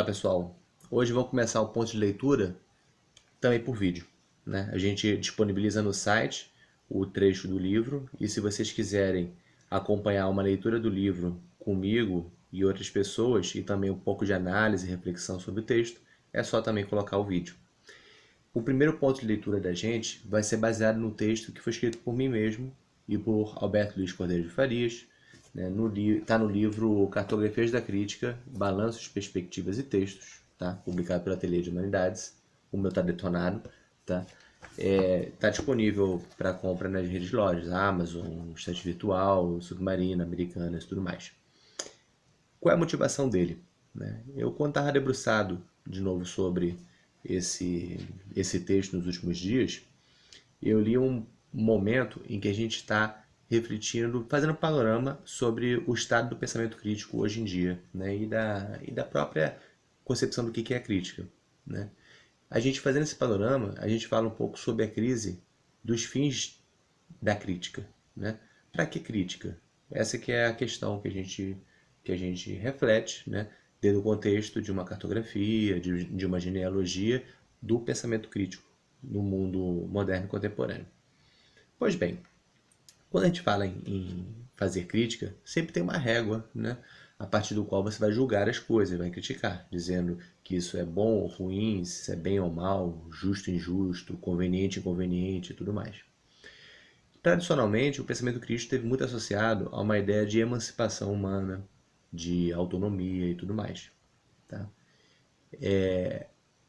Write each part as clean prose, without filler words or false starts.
pessoal, hoje vamos começar o ponto de leitura também por vídeo, né? A gente disponibiliza no site o trecho do livro e se vocês quiserem acompanhar uma leitura do livro comigo e outras pessoas e também um pouco de análise e reflexão sobre o texto, é só também colocar o vídeo. O primeiro ponto de leitura da gente vai ser baseado no texto que foi escrito por mim mesmo e por Alberto Luiz Cordeiro de Farias, né? Está no livro Cartografias da Crítica, Balanços, Perspectivas e Textos, tá? Publicado pela Ateliê de Humanidades. O meu está detonado, tá? Tá disponível para compra nas redes lojas, Amazon, Estante Virtual, Submarina, Americanas e tudo mais. Qual é a motivação dele? Né? Eu, quando estava debruçado de novo sobre esse texto nos últimos dias, eu li um momento em que a gente está refletindo, fazendo um panorama sobre o estado do pensamento crítico hoje em dia, né? e da própria concepção do que é a crítica. Né? A gente fazendo esse panorama, a gente fala um pouco sobre a crise dos fins da crítica. Né? Para que crítica? Essa que é a questão que a gente reflete, né? Dentro do contexto de uma cartografia, de uma genealogia do pensamento crítico no mundo moderno e contemporâneo. Pois bem, quando a gente fala em fazer crítica, sempre tem uma régua, né? A partir do qual você vai julgar as coisas, vai criticar, dizendo que isso é bom ou ruim, se isso é bem ou mal, justo ou injusto, conveniente ou inconveniente e tudo mais. Tradicionalmente, o pensamento crítico esteve muito associado a uma ideia de emancipação humana, de autonomia e tudo mais. Tá?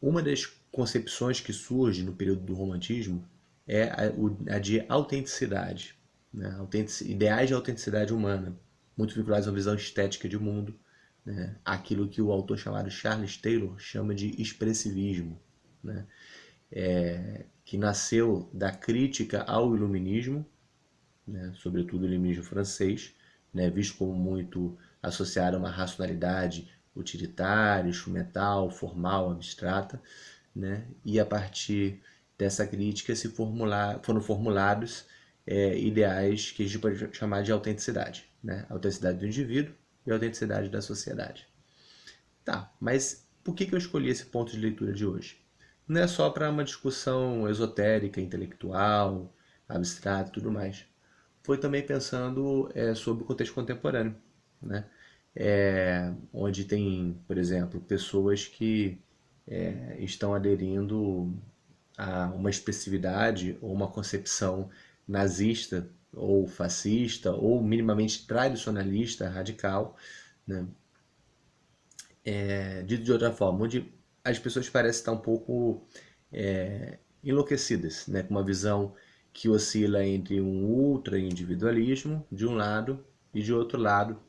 Uma das concepções que surge no período do romantismo é a de autenticidade, né? Ideais de autenticidade humana, muito vinculados a uma visão estética de mundo, né? Aquilo que o autor chamado Charles Taylor chama de expressivismo, né? Que nasceu da crítica ao iluminismo, né? Sobretudo o iluminismo francês, né? Visto como muito associado a uma racionalidade utilitária, instrumental, formal, abstrata, né? E a partir dessa crítica foram formulados ideais que a gente pode chamar de autenticidade, né? A autenticidade do indivíduo e a autenticidade da sociedade. Tá, mas por que eu escolhi esse ponto de leitura de hoje? Não é só para uma discussão esotérica, intelectual, abstrata e tudo mais. Foi também pensando sobre o contexto contemporâneo, né? Onde tem, por exemplo, pessoas que estão aderindo a uma expressividade ou uma concepção nazista ou fascista ou minimamente tradicionalista, radical, né? Dito de outra forma, onde as pessoas parecem estar um pouco enlouquecidas, né? Com uma visão que oscila entre um ultra-individualismo de um lado e de outro lado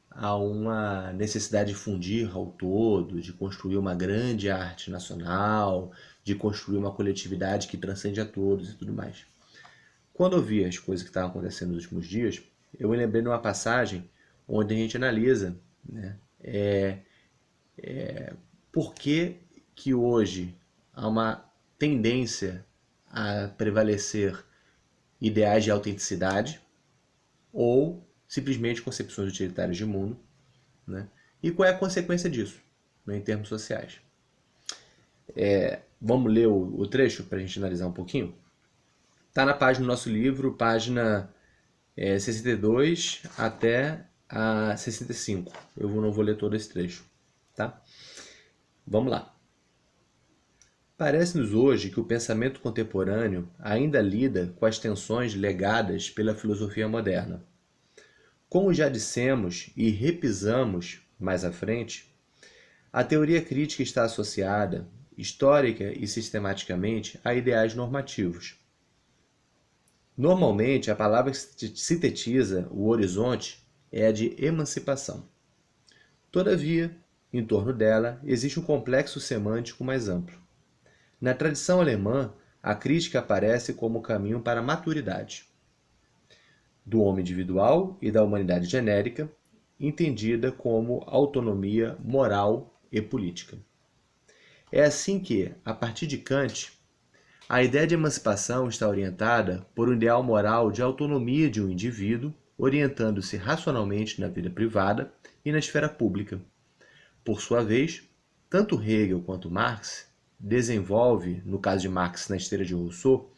há uma necessidade de fundir ao todo, de construir uma grande arte nacional, de construir uma coletividade que transcende a todos e tudo mais. Quando eu vi as coisas que estavam acontecendo nos últimos dias, eu me lembrei de uma passagem onde a gente analisa, né, por que que hoje há uma tendência a prevalecer ideais de autenticidade ou simplesmente concepções utilitárias de mundo, né? E qual é a consequência disso, né, em termos sociais. Vamos ler o trecho para a gente analisar um pouquinho? Está na página do nosso livro, página 62 até a 65. Eu não vou ler todo esse trecho, tá? Vamos lá. Parece-nos hoje que o pensamento contemporâneo ainda lida com as tensões legadas pela filosofia moderna. Como já dissemos e repisamos mais à frente, a teoria crítica está associada, histórica e sistematicamente, a ideais normativos. Normalmente, a palavra que sintetiza o horizonte é a de emancipação. Todavia, em torno dela, existe um complexo semântico mais amplo. Na tradição alemã, a crítica aparece como caminho para a maturidade do homem individual e da humanidade genérica, entendida como autonomia moral e política. É assim que, a partir de Kant, a ideia de emancipação está orientada por um ideal moral de autonomia de um indivíduo, orientando-se racionalmente na vida privada e na esfera pública. Por sua vez, tanto Hegel quanto Marx desenvolve, no caso de Marx na esteira de Rousseau,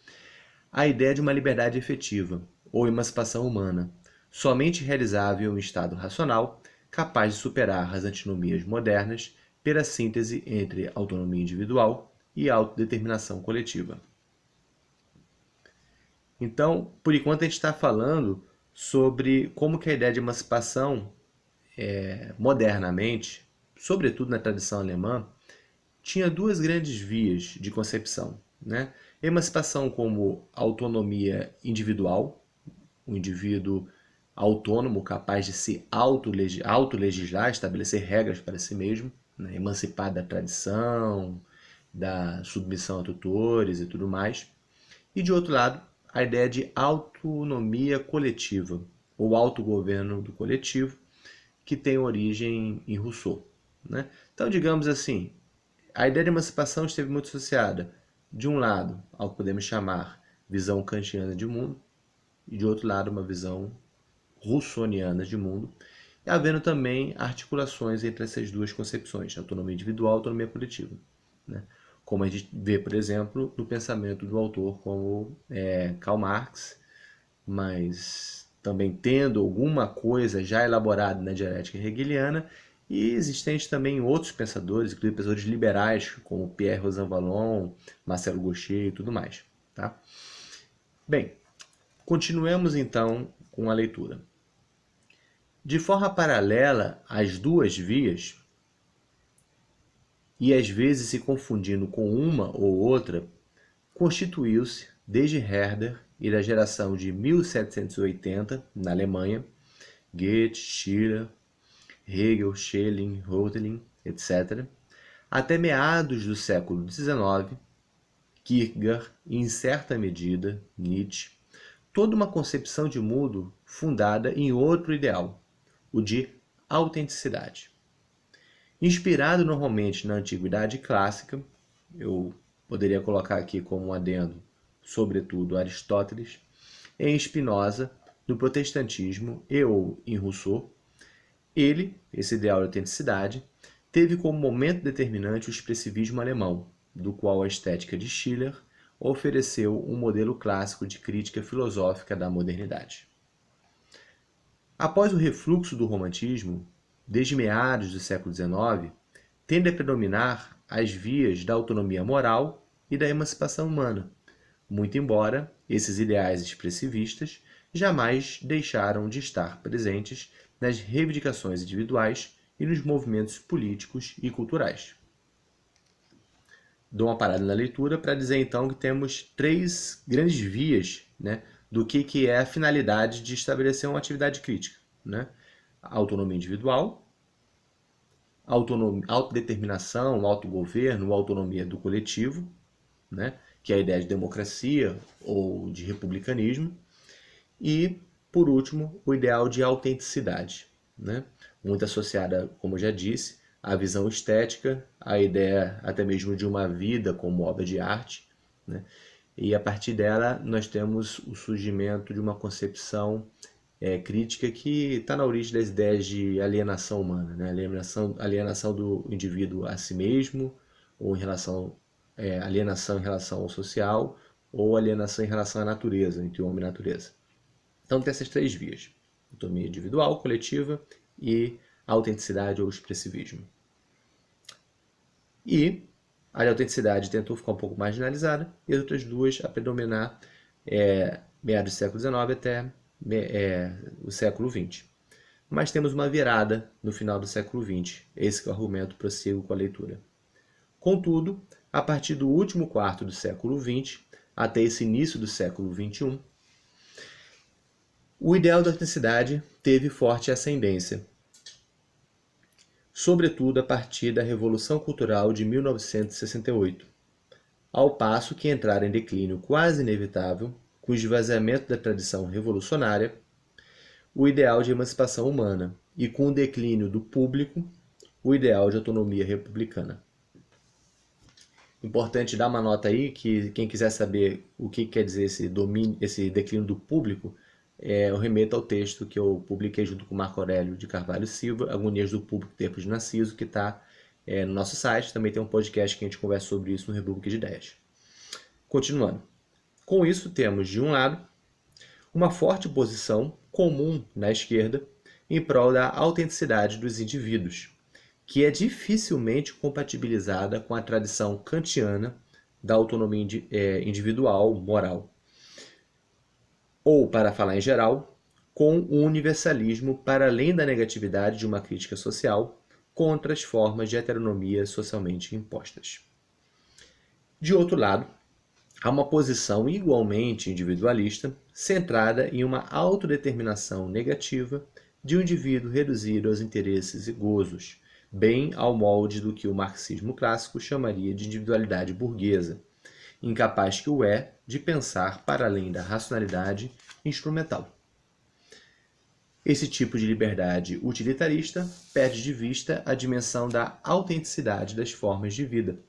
a ideia de uma liberdade efetiva, ou emancipação humana, somente realizável em um estado racional, capaz de superar as antinomias modernas pela síntese entre autonomia individual e autodeterminação coletiva. Então, por enquanto, a gente está falando sobre como que a ideia de emancipação, modernamente, sobretudo na tradição alemã, tinha duas grandes vias de concepção, né? Emancipação como autonomia individual, o indivíduo autônomo, capaz de se autolegislar, estabelecer regras para si mesmo, né? Emancipar da tradição, da submissão a tutores e tudo mais. E de outro lado, a ideia de autonomia coletiva, ou autogoverno do coletivo, que tem origem em Rousseau, né? Então, digamos assim, a ideia de emancipação esteve muito associada, de um lado, ao que podemos chamar visão kantiana de mundo, e de outro lado, uma visão russoniana de mundo, e havendo também articulações entre essas duas concepções, autonomia individual e autonomia coletiva, né? Como a gente vê, por exemplo, no pensamento do autor como Karl Marx, mas também tendo alguma coisa já elaborada na dialética hegeliana, e existente também em outros pensadores, inclusive pensadores liberais, como Pierre Rosanvallon, Marcelo Gaucher e tudo mais. Tá? Bem, continuemos então com a leitura. De forma paralela às duas vias, e às vezes se confundindo com uma ou outra, constituiu-se, desde Herder e da geração de 1780, na Alemanha, Goethe, Schiller, Hegel, Schelling, Hölderlin, etc., até meados do século XIX, Kierkegaard e, em certa medida, Nietzsche, toda uma concepção de mundo fundada em outro ideal, o de autenticidade. Inspirado normalmente na antiguidade clássica, eu poderia colocar aqui como um adendo, sobretudo Aristóteles, em Spinoza, no protestantismo e ou em Rousseau, ele, esse ideal de autenticidade, teve como momento determinante o expressivismo alemão, do qual a estética de Schiller ofereceu um modelo clássico de crítica filosófica da modernidade. Após o refluxo do romantismo, desde meados do século XIX, tende a predominar as vias da autonomia moral e da emancipação humana, muito embora esses ideais expressivistas jamais deixaram de estar presentes nas reivindicações individuais e nos movimentos políticos e culturais. Dou uma parada na leitura para dizer então que temos três grandes vias, né, do que é a finalidade de estabelecer uma atividade crítica, né? A autonomia individual, autodeterminação, autogoverno, autonomia do coletivo, né, que é a ideia de democracia ou de republicanismo, e, por último, o ideal de autenticidade, né, muito associada, como eu já disse, à visão estética, à ideia até mesmo de uma vida como obra de arte, né, e a partir dela nós temos o surgimento de uma concepção crítica que está na origem das ideias de alienação humana, né? Alienação do indivíduo a si mesmo, ou alienação em relação ao social, ou alienação em relação à natureza, entre o homem e a natureza. Então tem essas três vias: autonomia individual, coletiva e autenticidade ou expressivismo. E a de autenticidade tentou ficar um pouco marginalizada, e as outras duas a predominar meados do século XIX até o século XX. Mas temos uma virada no final do século XX. Esse que é o argumento, prossigo com a leitura. Contudo, a partir do último quarto do século XX até esse início do século XXI, o ideal da autenticidade teve forte ascendência, sobretudo a partir da Revolução Cultural de 1968, ao passo que entrara em declínio quase inevitável, com o esvaziamento da tradição revolucionária, o ideal de emancipação humana, e com o declínio do público, o ideal de autonomia republicana. Importante dar uma nota aí, que quem quiser saber o que quer dizer esse declínio do público, eu remeto ao texto que eu publiquei junto com Marco Aurélio de Carvalho Silva, Agonias do Público, Tempos de Narciso, que está no nosso site. Também tem um podcast que a gente conversa sobre isso no República de Ideias. Continuando. Com isso, temos, de um lado, uma forte posição comum na esquerda em prol da autenticidade dos indivíduos, que é dificilmente compatibilizada com a tradição kantiana da autonomia individual moral. Ou, para falar em geral, com o universalismo para além da negatividade de uma crítica social contra as formas de heteronomia socialmente impostas. De outro lado, há uma posição igualmente individualista, centrada em uma autodeterminação negativa de um indivíduo reduzido aos interesses e gozos, bem ao molde do que o marxismo clássico chamaria de individualidade burguesa, incapaz que o é de pensar para além da racionalidade instrumental. Esse tipo de liberdade utilitarista perde de vista a dimensão da autenticidade das formas de vida,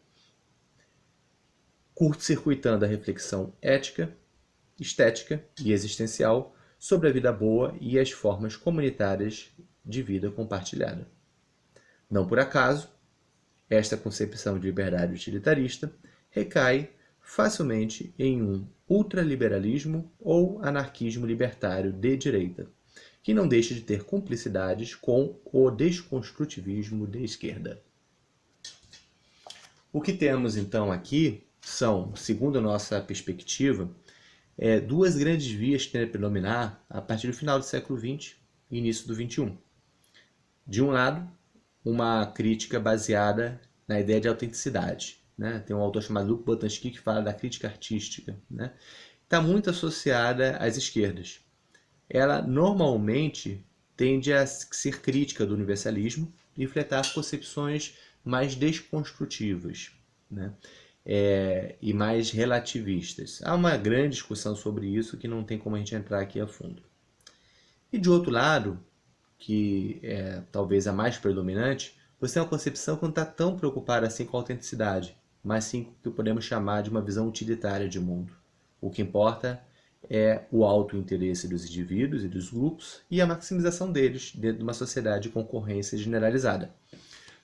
curto-circuitando a reflexão ética, estética e existencial sobre a vida boa e as formas comunitárias de vida compartilhada. Não por acaso, esta concepção de liberdade utilitarista recai facilmente em um ultraliberalismo ou anarquismo libertário de direita, que não deixa de ter cumplicidades com o desconstrutivismo de esquerda. O que temos então aqui são, segundo a nossa perspectiva, duas grandes vias que tendem a predominar a partir do final do século XX e início do XXI. De um lado, uma crítica baseada na ideia de autenticidade. Né? Tem um autor chamado Luc Boltanski que fala da crítica artística. Né? Está muito associada às esquerdas. Ela normalmente tende a ser crítica do universalismo e fletar concepções mais desconstrutivas, né? E mais relativistas. Há uma grande discussão sobre isso que não tem como a gente entrar aqui a fundo. E de outro lado, que é talvez a mais predominante, você tem uma concepção que não está tão preocupada assim com a autenticidade, mas sim com o que podemos chamar de uma visão utilitária de mundo. O que importa é o autointeresse dos indivíduos e dos grupos e a maximização deles dentro de uma sociedade de concorrência generalizada.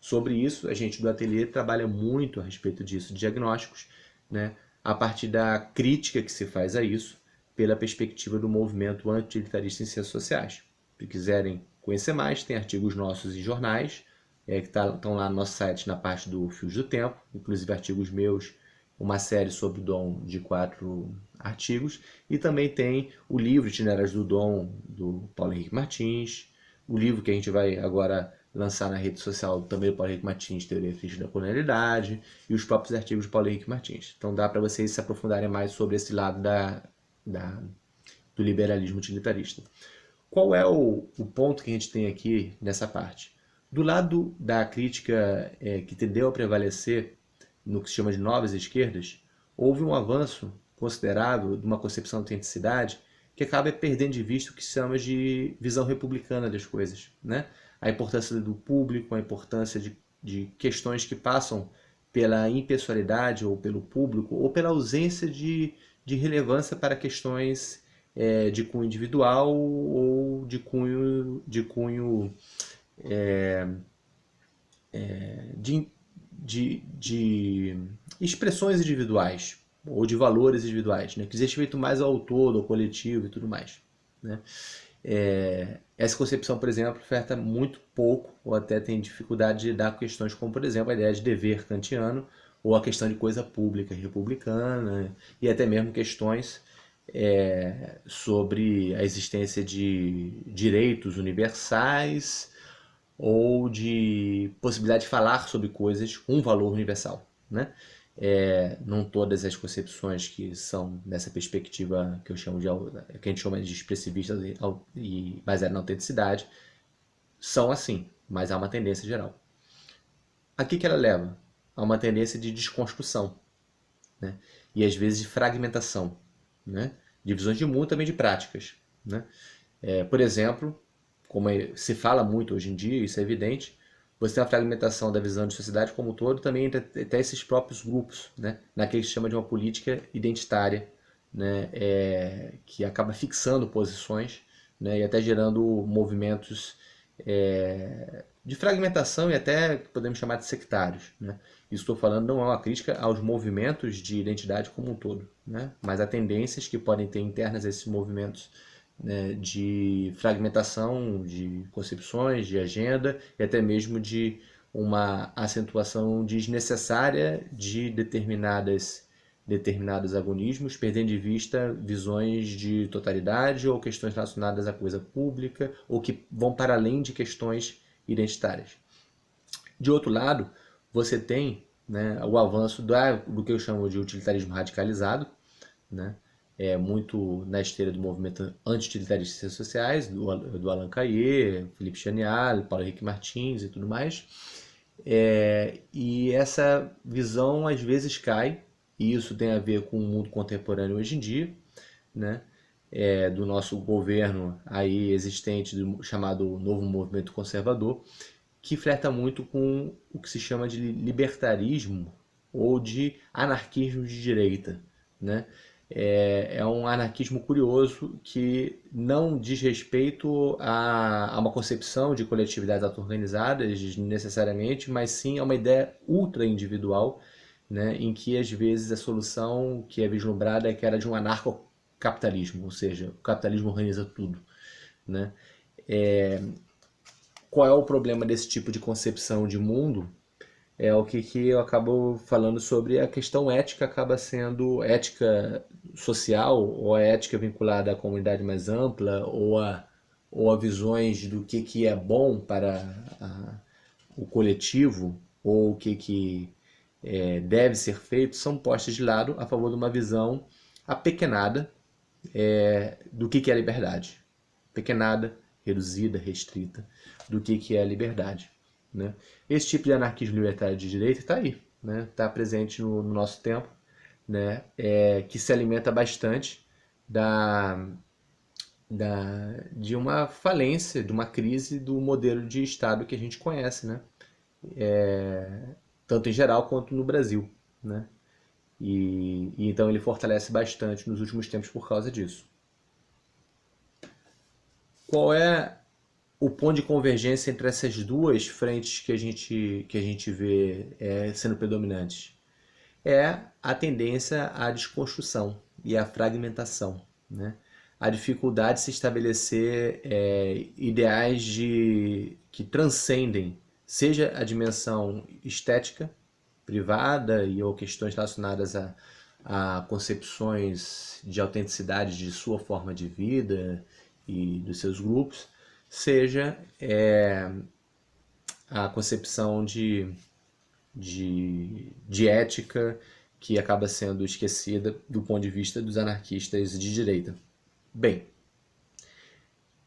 Sobre isso, a gente do Ateliê trabalha muito a respeito disso, diagnósticos, né, a partir da crítica que se faz a isso, pela perspectiva do movimento anti-utilitarista em ciências sociais. Se quiserem conhecer mais, tem artigos nossos em jornais, que estão lá no nosso site na parte do Fios do Tempo, inclusive artigos meus, uma série sobre o Dom de 4 artigos, e também tem o livro Itinerários do Dom, do Paulo Henrique Martins, o livro que a gente vai agora lançar na rede social também do Paulo Henrique Martins, Teoria Crítica da Colonialidade, e os próprios artigos de Paulo Henrique Martins. Então dá para vocês se aprofundarem mais sobre esse lado do liberalismo utilitarista. Qual é o ponto que a gente tem aqui nessa parte? Do lado da crítica que tendeu a prevalecer no que se chama de novas esquerdas, houve um avanço considerável de uma concepção de autenticidade que acaba perdendo de vista o que se chama de visão republicana das coisas, né? A importância do público, a importância de questões que passam pela impessoalidade ou pelo público ou pela ausência de relevância para questões de cunho individual ou de cunho de expressões individuais ou de valores individuais, né? Que diz respeito mais ao todo, ao coletivo e tudo mais, né? Essa concepção, por exemplo, oferta muito pouco ou até tem dificuldade de lidar com questões como, por exemplo, a ideia de dever kantiano ou a questão de coisa pública republicana e até mesmo questões sobre a existência de direitos universais ou de possibilidade de falar sobre coisas com valor universal, né? Não todas as concepções que são dessa perspectiva que eu chamo que a gente chama de expressivista e baseada na autenticidade são assim, mas há uma tendência geral. Aqui que ela leva a uma tendência de desconstrução, né? E às vezes de fragmentação, né? De visões de mundo, também de práticas, né? Por exemplo, como se fala muito hoje em dia, isso é evidente, você tem a fragmentação da visão de sociedade como um todo, também até esses próprios grupos, né? Naquele que se chama de uma política identitária, né? Que acaba fixando posições, né? E até gerando movimentos de fragmentação e até podemos chamar de sectários, né? Isso estou falando não é uma crítica aos movimentos de identidade como um todo, né? Mas há tendências que podem ter internas a esses movimentos, né, de fragmentação de concepções, de agenda e até mesmo de uma acentuação desnecessária de determinados agonismos, perdendo de vista visões de totalidade ou questões relacionadas à coisa pública ou que vão para além de questões identitárias. De outro lado, você tem, né, o avanço do que eu chamo de utilitarismo radicalizado, né, muito na esteira do movimento anti-utilitarista de ciências sociais, do Alain Cayet, Felipe Chanial, Paulo Henrique Martins e tudo mais. E essa visão às vezes cai, e isso tem a ver com o mundo contemporâneo hoje em dia, né? Do nosso governo aí existente, chamado Novo Movimento Conservador, que flerta muito com o que se chama de libertarismo ou de anarquismo de direita, né? É um anarquismo curioso que não diz respeito a uma concepção de coletividades auto-organizadas necessariamente, mas sim a uma ideia ultra individual, né, em que às vezes a solução que é vislumbrada é aquela de um anarcocapitalismo, ou seja, o capitalismo organiza tudo, né? Qual é o problema desse tipo de concepção de mundo? É o que eu acabo falando sobre a questão ética, acaba sendo ética social ou a ética vinculada à comunidade mais ampla ou a visões do que é bom para o coletivo ou o que deve ser feito, são postas de lado a favor de uma visão apequenada do que é a liberdade. Pequenada, reduzida, restrita do que é a liberdade, né? Esse tipo de anarquismo libertário de direita está aí, né? Está presente no nosso tempo, né? Que se alimenta bastante de uma falência, de uma crise do modelo de Estado que a gente conhece, né? Tanto em geral quanto no Brasil, né? E então ele fortalece bastante nos últimos tempos por causa disso. Qual é o ponto de convergência entre essas duas frentes que a gente vê sendo predominantes? É a tendência à desconstrução e à fragmentação, né? A dificuldade de se estabelecer ideais que transcendem, seja a dimensão estética, privada ou questões relacionadas a concepções de autenticidade de sua forma de vida e dos seus grupos, seja a concepção de ética que acaba sendo esquecida do ponto de vista dos anarquistas de direita. Bem,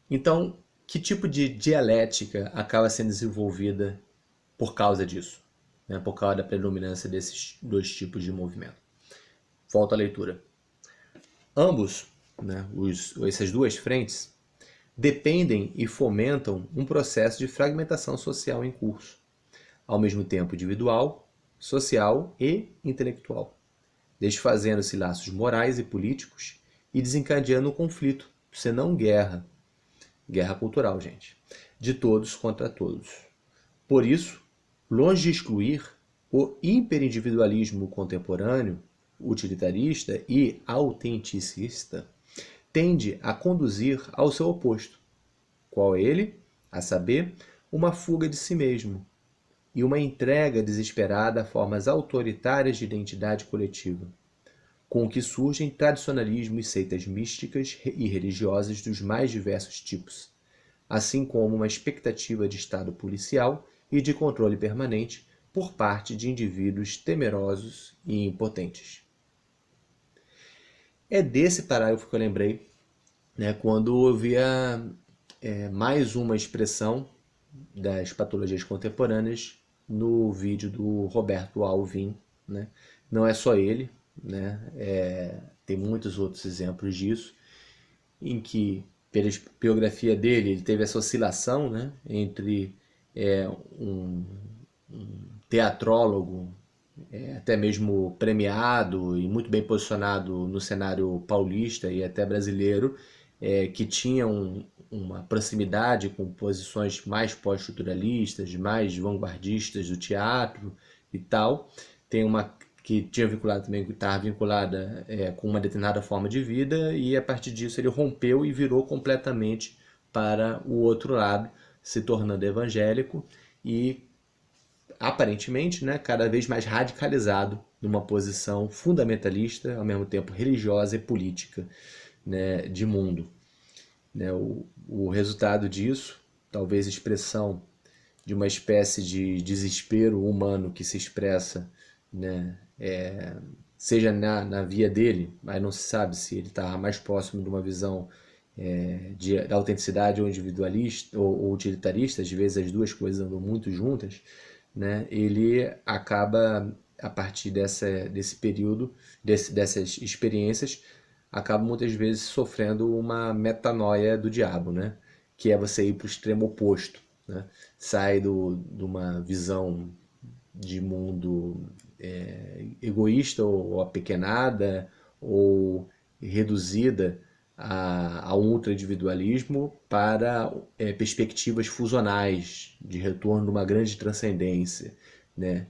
então, que tipo de dialética acaba sendo desenvolvida por causa disso, né? Por causa da predominância desses dois tipos de movimento? Volto à leitura. Ambos, né, essas duas frentes, dependem e fomentam um processo de fragmentação social em curso, ao mesmo tempo individual, social e intelectual, desfazendo-se laços morais e políticos e desencadeando um conflito, senão guerra cultural, gente, de todos contra todos. Por isso, longe de excluir, o hiperindividualismo contemporâneo, utilitarista e autenticista, tende a conduzir ao seu oposto. Qual ele? A saber, uma fuga de si mesmo e uma entrega desesperada a formas autoritárias de identidade coletiva, com o que surgem tradicionalismo e seitas místicas e religiosas dos mais diversos tipos, assim como uma expectativa de Estado policial e de controle permanente por parte de indivíduos temerosos e impotentes. É desse parágrafo que eu lembrei, né, quando eu via mais uma expressão das patologias contemporâneas no vídeo do Roberto Alvim, né? Não é só ele, né? Tem muitos outros exemplos disso, em que, pela biografia dele, ele teve essa oscilação, né, entre um teatrólogo, até mesmo premiado e muito bem posicionado no cenário paulista e até brasileiro, que tinha uma proximidade com posições mais pós-estruturalistas, mais vanguardistas do teatro e tal. Tem uma que tinha vinculado também, que estava vinculada com uma determinada forma de vida, e a partir disso ele rompeu e virou completamente para o outro lado, se tornando evangélico e aparentemente, né, cada vez mais radicalizado numa posição fundamentalista, ao mesmo tempo religiosa e política, né, de mundo. Né, o resultado disso, talvez expressão de uma espécie de desespero humano que se expressa, né, seja na via dele, mas não se sabe se ele está mais próximo de uma visão da autenticidade ou individualista ou utilitarista, às vezes as duas coisas andam muito juntas, né, ele acaba, a partir desse período, dessas experiências, acaba muitas vezes sofrendo uma metanoia do diabo, né, que é você ir para o extremo oposto, né, sai de uma visão de mundo egoísta ou apequenada ou reduzida a um ultra-individualismo para perspectivas fusionais de retorno de uma grande transcendência, né?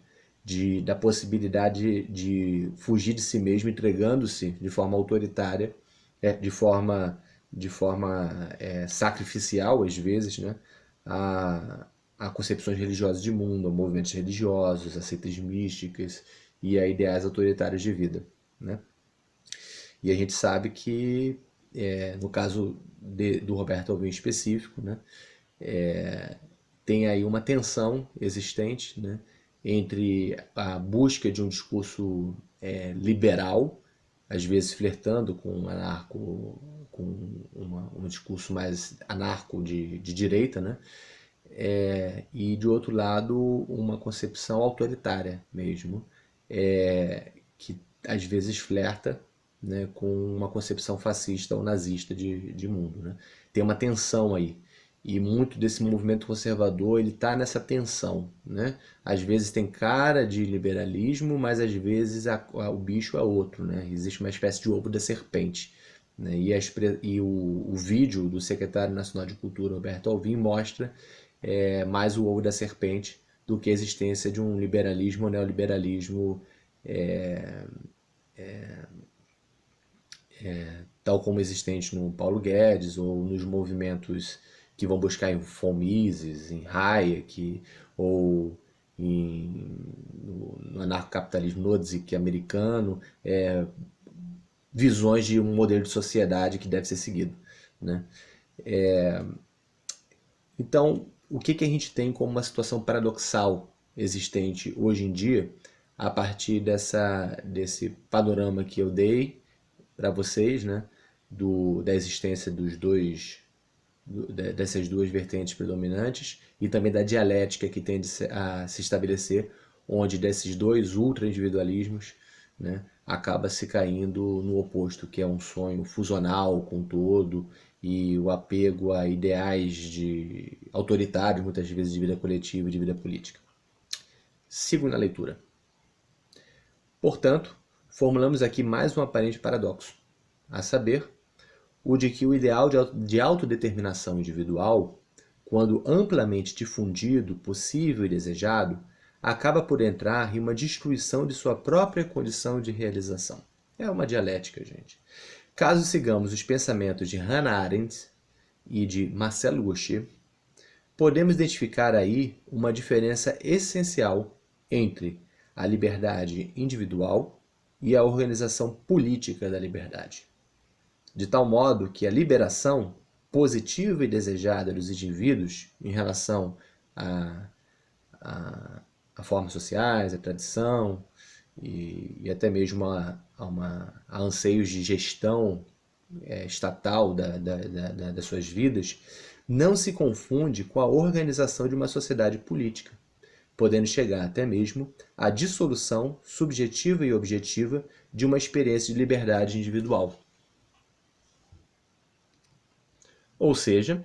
Da possibilidade de fugir de si mesmo, entregando-se de forma autoritária, de forma sacrificial, às vezes, né? a concepções religiosas de mundo, a movimentos religiosos, a seitas místicas e a ideais autoritários de vida, né? E a gente sabe que, no caso do Roberto Alvim específico, né, tem aí uma tensão existente, né, entre a busca de um discurso liberal, às vezes flertando com um anarco, com um discurso mais anarco de direita, né, e de outro lado uma concepção autoritária mesmo, que às vezes flerta, né, com uma concepção fascista ou nazista de mundo, né? Tem uma tensão aí, e muito desse movimento conservador ele está nessa tensão, né? Às vezes tem cara de liberalismo, mas às vezes o bicho é outro, né? Existe uma espécie de ovo da serpente, né? E o vídeo do secretário nacional de Cultura, Roberto Alvim, mostra mais o ovo da serpente do que a existência de um liberalismo ou neoliberalismo tal como existente no Paulo Guedes ou nos movimentos que vão buscar em von Mises, em Hayek ou no anarcocapitalismo Nozick americano, visões de um modelo de sociedade que deve ser seguido, né? Então, o que a gente tem como uma situação paradoxal existente hoje em dia, a partir desse panorama que eu dei para vocês, né, da existência dessas duas vertentes predominantes e também da dialética que tende a se estabelecer, onde desses dois ultra-individualismos, né, acaba se caindo no oposto, que é um sonho fusional com todo e o apego a ideais autoritários, muitas vezes de vida coletiva e de vida política. Sigo na leitura. Portanto, formulamos aqui mais um aparente paradoxo, a saber, o de que o ideal de autodeterminação individual, quando amplamente difundido, possível e desejado, acaba por entrar em uma destruição de sua própria condição de realização. É uma dialética, gente. Caso sigamos os pensamentos de Hannah Arendt e de Marcel Gaucher, podemos identificar aí uma diferença essencial entre a liberdade individual e a organização política da liberdade. De tal modo que a liberação positiva e desejada dos indivíduos em relação a formas sociais, a tradição e até mesmo a anseios de gestão estatal das suas vidas, não se confunde com a organização de uma sociedade política, podendo chegar até mesmo à dissolução subjetiva e objetiva de uma experiência de liberdade individual. Ou seja,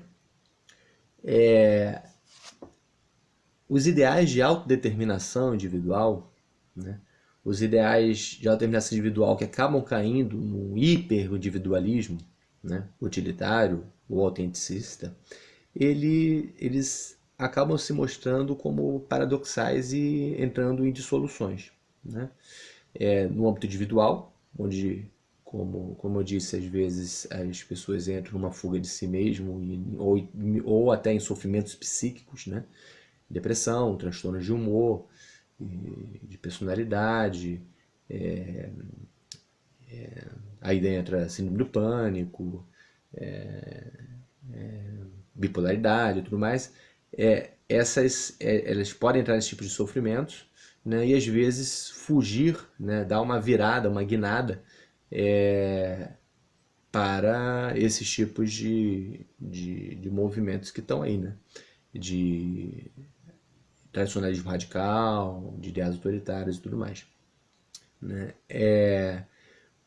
os ideais de autodeterminação individual, né, os ideais de autodeterminação individual que acabam caindo no hiperindividualismo, né, utilitário, o autenticista, eles acabam se mostrando como paradoxais e entrando em dissoluções, né? No âmbito individual, onde, como eu disse, às vezes as pessoas entram numa fuga de si mesmo ou até em sofrimentos psíquicos, né? Depressão, transtornos de humor, de personalidade, aí entra síndrome do pânico, bipolaridade e tudo mais. Elas podem entrar nesse tipo de sofrimentos, né, e às vezes fugir, né, dar uma virada, uma guinada para esses tipos de movimentos que estão aí, né? De tradicionalismo radical, de ideias autoritárias e tudo mais, né?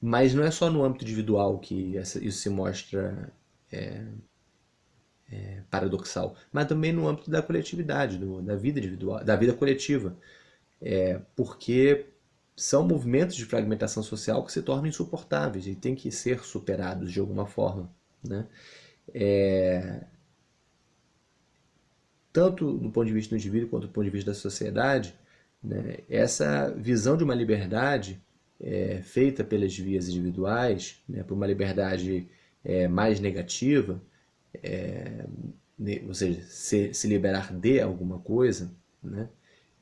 Mas não é só no âmbito individual que isso se mostra paradoxal, mas também no âmbito da coletividade, da vida individual, da vida coletiva, porque são movimentos de fragmentação social que se tornam insuportáveis e têm que ser superados de alguma forma, né? Tanto do ponto de vista do indivíduo quanto do ponto de vista da sociedade, né, essa visão de uma liberdade feita pelas vias individuais, né, por uma liberdade mais negativa, ou seja, se liberar de alguma coisa, né,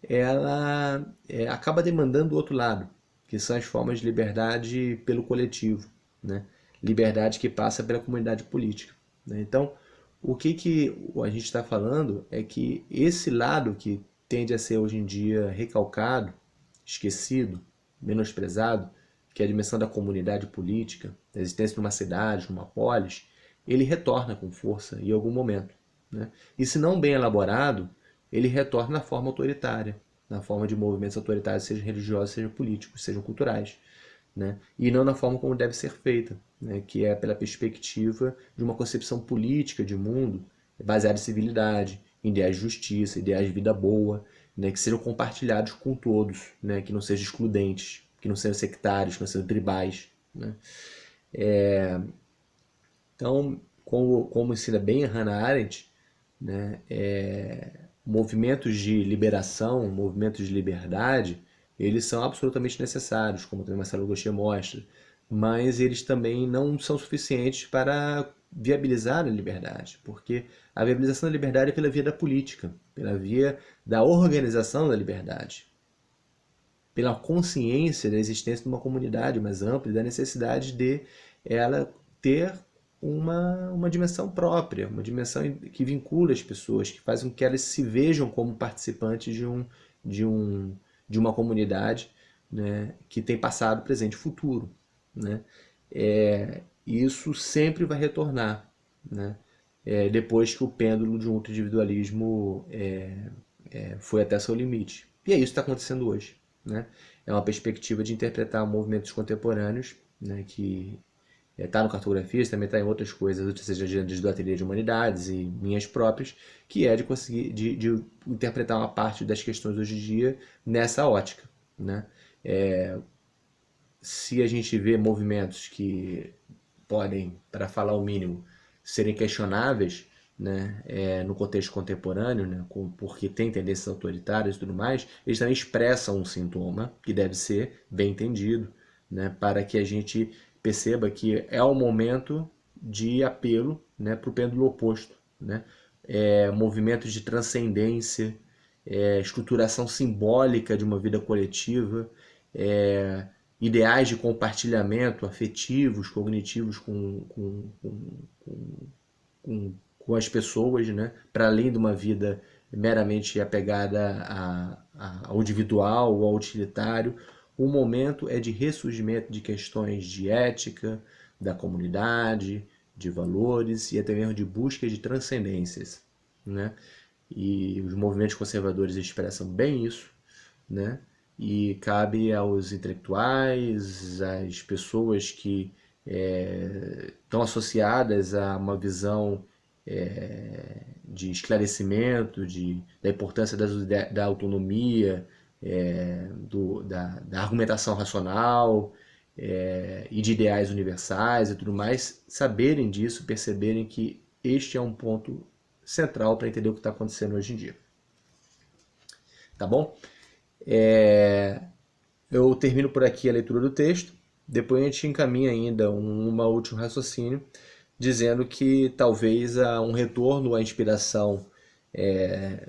ela acaba demandando o outro lado, que são as formas de liberdade pelo coletivo, né? Liberdade que passa pela comunidade política, né? Então, o que a gente está falando é que esse lado que tende a ser hoje em dia recalcado, esquecido, menosprezado, que é a dimensão da comunidade política, da existência de uma cidade, de uma polis, ele retorna com força em algum momento, né? E se não bem elaborado, ele retorna na forma autoritária, na forma de movimentos autoritários, sejam religiosos, sejam políticos, sejam culturais, né? E não na forma como deve ser feita, né? Que é pela perspectiva de uma concepção política de mundo baseada em civilidade, em ideais de justiça, ideais de vida boa, né? Que sejam compartilhados com todos, né? Que não sejam excludentes, que não sejam sectários, que não sejam tribais, né? Então, como ensina bem a Hannah Arendt, né, movimentos de liberação, movimentos de liberdade, eles são absolutamente necessários, como também Marcelo Gaucher mostra, mas eles também não são suficientes para viabilizar a liberdade, porque a viabilização da liberdade é pela via da política, pela via da organização da liberdade, pela consciência da existência de uma comunidade mais ampla e da necessidade de ela ter uma dimensão própria, uma dimensão que vincula as pessoas, que faz com que elas se vejam como participantes de, um, de uma comunidade, né, que tem passado, presente e futuro, né? E isso sempre vai retornar, né? Depois que o pêndulo de um outro individualismo foi até seu limite. E é isso que está acontecendo hoje, né? É uma perspectiva de interpretar movimentos contemporâneos, né, que está no Cartografias, também está em outras coisas, outras seja agendas do Ateliê de Humanidades e minhas próprias, que é de conseguir de interpretar uma parte das questões hoje em dia nessa ótica, né? Se a gente vê movimentos que podem, para falar o mínimo, serem questionáveis, né, no contexto contemporâneo, né, porque tem tendências autoritárias e tudo mais, eles também expressam um sintoma que deve ser bem entendido, né, para que a gente perceba que é o momento de apelo, né, para o pêndulo oposto, né, movimentos de transcendência, estruturação simbólica de uma vida coletiva, ideais de compartilhamento afetivos, cognitivos com as pessoas, né? Para além de uma vida meramente apegada ao individual ou ao utilitário. O momento é de ressurgimento de questões de ética, da comunidade, de valores e até mesmo de busca de transcendências, né? E os movimentos conservadores expressam bem isso, né? E cabe aos intelectuais, às pessoas que estão associadas a uma visão de esclarecimento, da importância da autonomia, da argumentação racional e de ideais universais e tudo mais, saberem disso, perceberem que este é um ponto central para entender o que está acontecendo hoje em dia. Tá bom? Eu termino por aqui a leitura do texto, depois a gente encaminha ainda um último raciocínio, dizendo que talvez um retorno à inspiração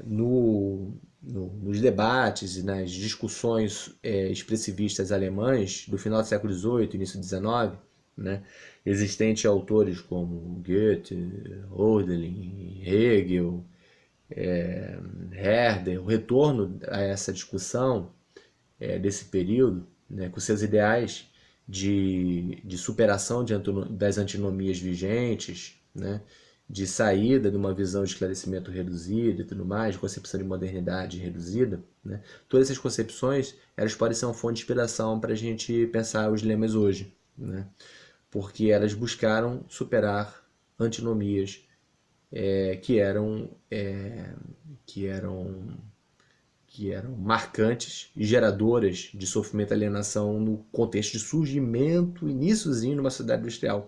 nos debates e nas discussões expressivistas alemães do final do século XVIII, início do XIX, né, existente autores como Goethe, Hölderlin, Hegel, Herder, o retorno a essa discussão desse período, né, com seus ideais de superação das antinomias vigentes, né, de saída de uma visão de esclarecimento reduzido e tudo mais, de concepção de modernidade reduzida, né, todas essas concepções elas podem ser uma fonte de inspiração para a gente pensar os lemas hoje, né, porque elas buscaram superar antinomias que eram marcantes e geradoras de sofrimento e alienação no contexto de surgimento, iníciozinho numa sociedade industrial.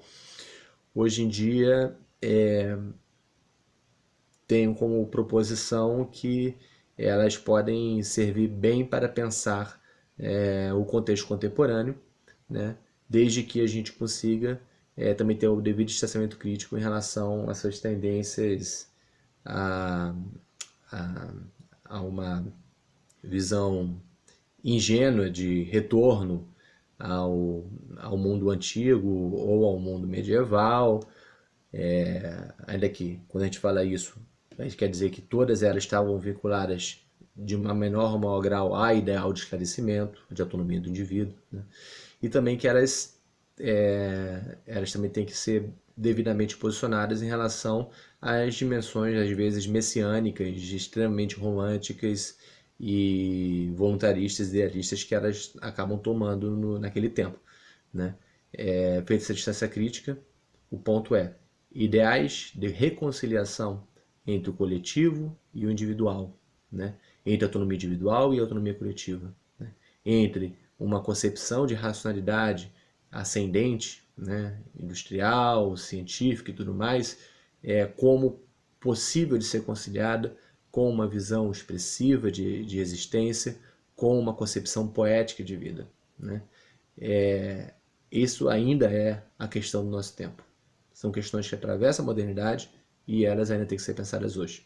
Hoje em dia, tenho como proposição que elas podem servir bem para pensar o contexto contemporâneo, né? Desde que a gente consiga também ter o devido distanciamento crítico em relação a essas tendências a uma visão ingênua de retorno ao mundo antigo ou ao mundo medieval, ainda que quando a gente fala isso, a gente quer dizer que todas elas estavam vinculadas de uma menor ou maior grau a ideal de esclarecimento, de autonomia do indivíduo, né? E também que elas também têm que ser devidamente posicionadas em relação às dimensões, às vezes, messiânicas, extremamente românticas e voluntaristas, idealistas que elas acabam tomando naquele tempo, né? Feita essa distância crítica, o ponto ideais de reconciliação entre o coletivo e o individual, né? Entre a autonomia individual e a autonomia coletiva, né? Entre uma concepção de racionalidade ascendente, né? Industrial, científica e tudo mais, como possível de ser conciliada com uma visão expressiva de existência, com uma concepção poética de vida, né? Isso ainda é a questão do nosso tempo. São questões que atravessam a modernidade e elas ainda têm que ser pensadas hoje.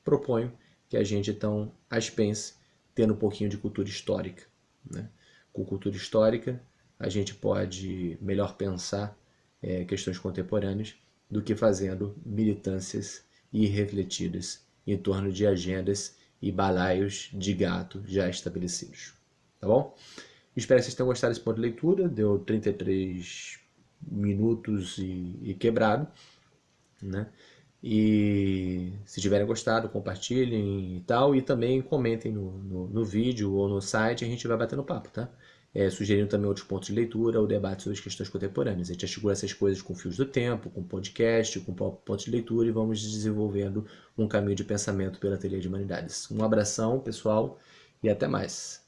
Proponho que a gente, então, as pense tendo um pouquinho de cultura histórica, né? Com cultura histórica, a gente pode melhor pensar questões contemporâneas do que fazendo militâncias irrefletidas em torno de agendas e balaios de gato já estabelecidos. Tá bom? Espero que vocês tenham gostado desse ponto de leitura. Deu 33 minutos e quebrado, né? E se tiverem gostado, compartilhem e tal, e também comentem no vídeo ou no site, a gente vai batendo papo, tá? Sugerindo também outros pontos de leitura ou debate sobre as questões contemporâneas. A gente articula essas coisas com Fios do Tempo, com podcast, com pontos de leitura e vamos desenvolvendo um caminho de pensamento pela teoria de humanidades. Um abração, pessoal, e até mais.